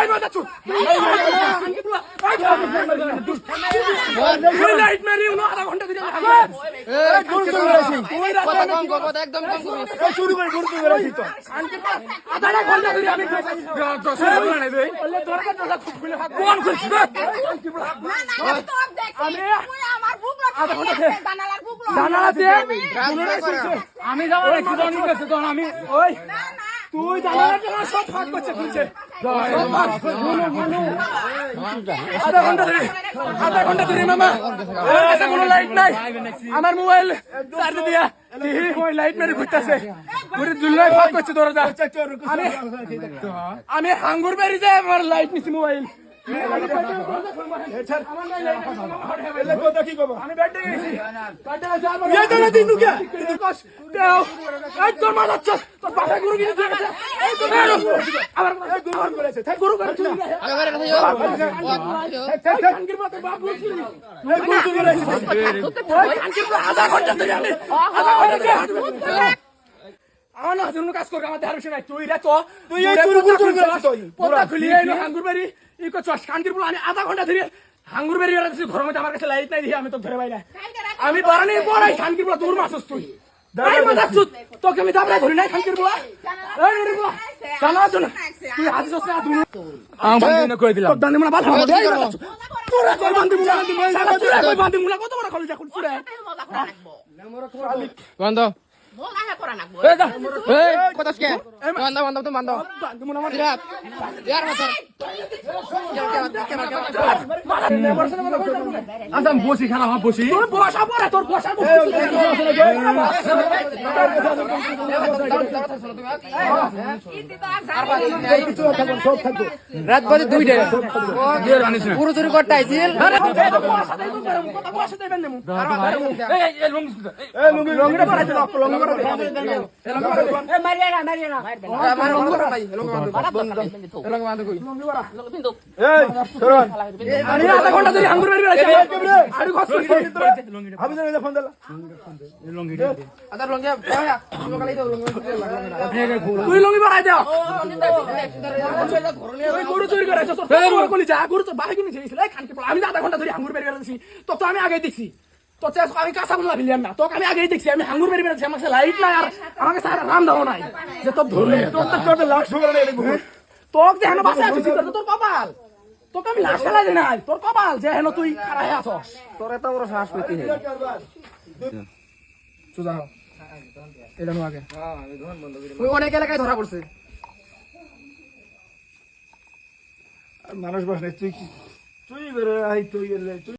I বাদা চুপ তুই লাইট মারি উনো আধা ঘন্টা ধরে এই দূর চলে আসি কথা কম কর কথা একদম কম কর এই শুরু করে ঘুরতে বেরাছি তো আধা ঘন্টা ধরে আমি 10 মিনিট বলে নেবে বললে দরকার দরকার খুব খুলে কোন খুলছ না আমি তো দেখছি তুই আমার বুক লাগছে জানালার বুক জানালাতে আমি যাওয়ার একটু দন করতে তখন আমি ওই না না তুই জানালাতে সব ফাঁক করছে খুলছে আধা ঘন্টা ধরে মামা আমার কাছে কোনো লাইট নাই আমার মোবাইল চার্জ দিয়া ওই লাইট মেরে ঘুরতেছে ঘুরে দুলাই ফাঁক করছে দরজা আমি হাঙ্গুর বেরি যাই আমার লাইট নিছি মোবাইল আমি ব্যাটে গেছি তোর মা যাচ্ছে তোর বাসায় গুরু কিনে দিয়ে গেছে আমার গুরু করে আগে আধা ঘন্টা ধরে আমি আধা ঘন্টা ধরে আমার না জন্য কাজ করবে আমার দেহার নাই তুই রে তো তুই এই পর্দা খুলিয়ে এলো হাঙ্গুর বাড়ি ই কো চশ কান্তির বল আমি আধা ঘন্টা ধরে হাঙ্গুর বাড়ি বেড়াচ্ছি ঘরের মধ্যে আমার কাছে লাইট নাই দিয়ে আমি তো ধরে পাই না আমি বারানি পড়াই খানকির বল দূর মাছস তুই দাঁড়াই মাদাচ্ছুত তোকে আমি দাবড়া ধরি নাই খানকির বল এই রে বল জানা তো না তুই হাত জসনা তুমি আমি কই দিলাম দাঁড়ে মানে বাধা তোরা কই বান্ধি মুলা সারা তুই কই বান্ধি মুলা কত বড় কলেজা খুল ছুড়ে বন্ধ মজা করা লাগবো এই যা এই কথা কে বন্ধ বন্ধ তুমি বন্ধ বান্ধি মুলা মার সিরাত यार मत আসাম বসি খানা হা বসি তোর বসা পড়ে তোর বসা রাত বাজে 2টা পুরো চুরি করতে আইছিল আধা ঘন্টা ধরে হাঙ্গুর বেরি বেড়াইছে আরে কষ্ট আমি জানি ফোন দিলা আদার লঙ্গিয়া সকালে তো তুই লঙ্গি বাড়াই দাও তুই গরু চুরি করেছিস তোর কলি যা গরু তো বাড়ি কিনে ছিল এই খানকে আমি আধা ঘন্টা ধরে হাঙ্গুর বেরি বেড়াইছি তো তো আমি আগে দেখছি তো আমি কাঁচা বললা ভিলিয়াম না তোকে আমি আগেই দেখছি আমি হাঙ্গুর বেরি বেড়াইছি আমার লাইট নাই আর আমাকে সারা রাম দাও নাই যে তোর ধরলে তোর তো করতে লাখ সুগার নেই তোকে যে হেন বাসা আছিস তোর কপাল তোকে আমি লাশ ফেলাই দিই নাই তোর কপাল যে হেন তুই খারাই আছস তোর এত বড় শ্বাস পেতে হে সুজা এটা নো আগে ওই অনেক এলাকায় ধরা পড়ছে মানুষ বাস নাই তুই তুই করে আই তুই